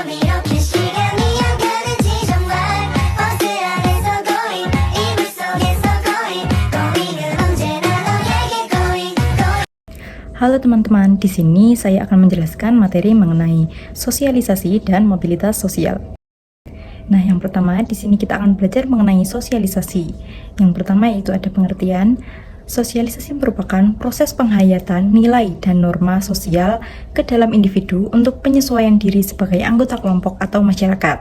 밤이렇게 시간이 안 가는지 정말 버스 안에서 going 이불 속에서 going going 은 언제나 너에게 going going. Halo teman-teman, di sini saya akan menjelaskan materi mengenai sosialisasi dan mobilitas sosial. Nah, yang pertama di sini kita akan belajar mengenai sosialisasi. Yang pertama yaitu ada pengertian. Sosialisasi merupakan proses penghayatan nilai dan norma sosial ke dalam individu untuk penyesuaian diri sebagai anggota kelompok atau masyarakat.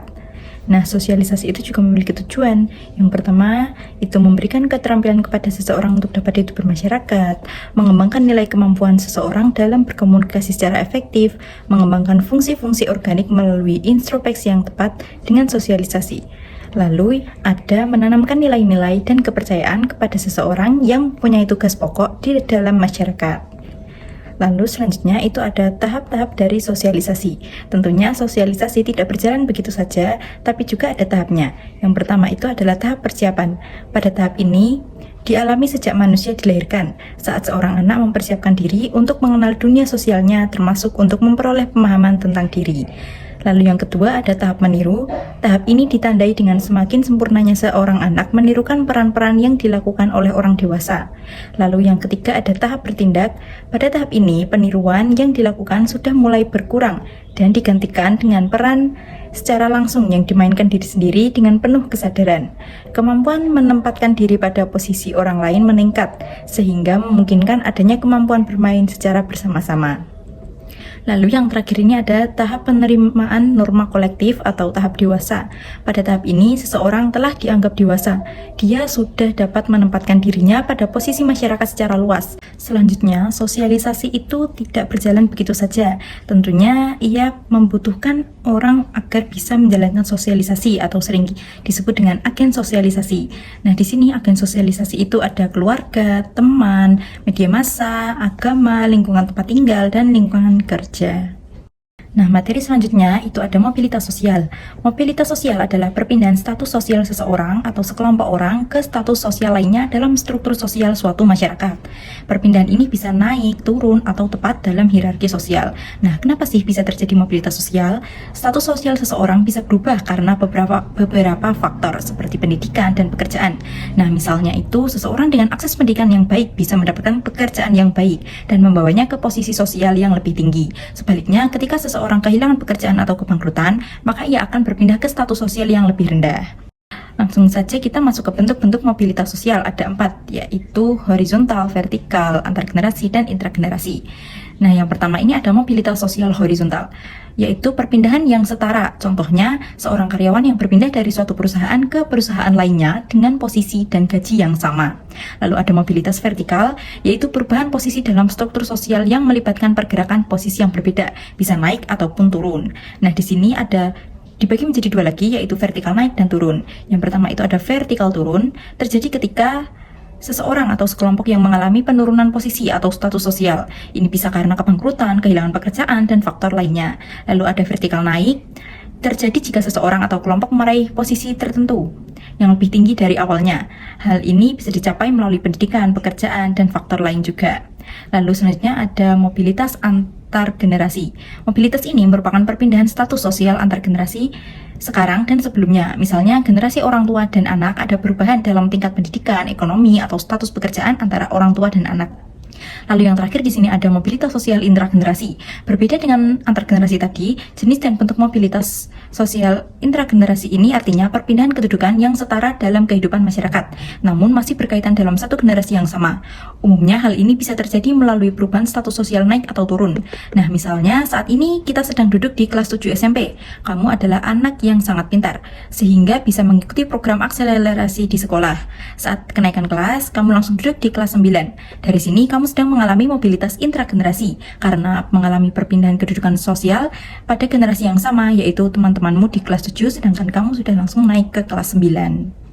Nah, sosialisasi itu juga memiliki tujuan. Yang pertama, itu memberikan keterampilan kepada seseorang untuk dapat hidup bermasyarakat, mengembangkan nilai kemampuan seseorang dalam berkomunikasi secara efektif, mengembangkan fungsi-fungsi organik melalui introspeksi yang tepat dengan sosialisasi. Lalu, ada menanamkan nilai-nilai dan kepercayaan kepada seseorang yang mempunyai tugas pokok di dalam masyarakat. Lalu selanjutnya itu ada tahap-tahap dari sosialisasi. Tentunya sosialisasi tidak berjalan begitu saja, tapi juga ada tahapnya. Yang pertama itu adalah tahap persiapan. Pada tahap ini, dialami sejak manusia dilahirkan, saat seorang anak mempersiapkan diri untuk mengenal dunia sosialnya, termasuk untuk memperoleh pemahaman tentang diri. Lalu yang kedua ada tahap meniru. Tahap ini ditandai dengan semakin sempurnanya seorang anak menirukan peran-peran yang dilakukan oleh orang dewasa. Lalu yang ketiga ada tahap bertindak. Pada tahap ini peniruan yang dilakukan sudah mulai berkurang dan digantikan dengan peran secara langsung yang dimainkan diri sendiri dengan penuh kesadaran. Kemampuan menempatkan diri pada posisi orang lain meningkat sehingga memungkinkan adanya kemampuan bermain secara bersama-sama. Lalu yang terakhir ini ada tahap penerimaan norma kolektif atau tahap dewasa. Pada tahap ini seseorang telah dianggap dewasa. Dia sudah dapat menempatkan dirinya pada posisi masyarakat secara luas. Selanjutnya, sosialisasi itu tidak berjalan begitu saja. Tentunya ia membutuhkan orang agar bisa menjalankan sosialisasi atau sering disebut dengan agen sosialisasi. Nah, di sini agen sosialisasi itu ada keluarga, teman, media massa, agama, lingkungan tempat tinggal, dan lingkungan kerja. Nah, materi selanjutnya itu ada mobilitas sosial. Mobilitas sosial adalah perpindahan status sosial seseorang atau sekelompok orang ke status sosial lainnya dalam struktur sosial suatu masyarakat. Perpindahan ini bisa naik, turun, atau tepat dalam hierarki sosial. Nah, kenapa sih bisa terjadi mobilitas sosial? Status sosial seseorang bisa berubah karena beberapa faktor seperti pendidikan dan pekerjaan. Nah, misalnya itu seseorang dengan akses pendidikan yang baik bisa mendapatkan pekerjaan yang baik dan membawanya ke posisi sosial yang lebih tinggi. Sebaliknya, ketika seseorang kehilangan pekerjaan atau kebangkrutan, maka ia akan berpindah ke status sosial yang lebih rendah. Langsung saja kita masuk ke bentuk-bentuk mobilitas sosial. Ada 4, yaitu horizontal, vertikal, antargenerasi, dan intragenerasi. Nah, yang pertama ini ada mobilitas sosial horizontal, yaitu perpindahan yang setara. Contohnya, seorang karyawan yang berpindah dari suatu perusahaan ke perusahaan lainnya dengan posisi dan gaji yang sama. Lalu ada mobilitas vertikal, yaitu perubahan posisi dalam struktur sosial yang melibatkan pergerakan posisi yang berbeda, bisa naik ataupun turun. Nah, di sini ada dibagi menjadi 2 lagi, yaitu vertikal naik dan turun. Yang pertama itu ada vertikal turun, terjadi ketika seseorang atau sekelompok yang mengalami penurunan posisi atau status sosial. Ini bisa karena kebangkrutan, kehilangan pekerjaan, dan faktor lainnya. Lalu ada vertikal naik, terjadi jika seseorang atau kelompok meraih posisi tertentu yang lebih tinggi dari awalnya. Hal ini bisa dicapai melalui pendidikan, pekerjaan, dan faktor lain juga. Lalu selanjutnya ada mobilitas antar generasi. Mobilitas ini merupakan perpindahan status sosial antar generasi sekarang dan sebelumnya. Misalnya generasi orang tua dan anak ada perubahan dalam tingkat pendidikan, ekonomi, atau status pekerjaan antara orang tua dan anak. Lalu yang terakhir di sini ada mobilitas sosial intragenerasi. Berbeda dengan antargenerasi tadi, jenis dan bentuk mobilitas sosial intragenerasi ini artinya perpindahan kedudukan yang setara dalam kehidupan masyarakat, namun masih berkaitan dalam satu generasi yang sama. Umumnya hal ini bisa terjadi melalui perubahan status sosial naik atau turun. Nah, misalnya saat ini kita sedang duduk di kelas 7 SMP. Kamu adalah anak yang sangat pintar, sehingga bisa mengikuti program akselerasi di sekolah. Saat kenaikan kelas, kamu langsung duduk di kelas 9. Dari sini kamu sedang mengalami mobilitas intragenerasi karena mengalami perpindahan kedudukan sosial pada generasi yang sama, yaitu teman-temanmu di kelas 7 sedangkan kamu sudah langsung naik ke kelas 9.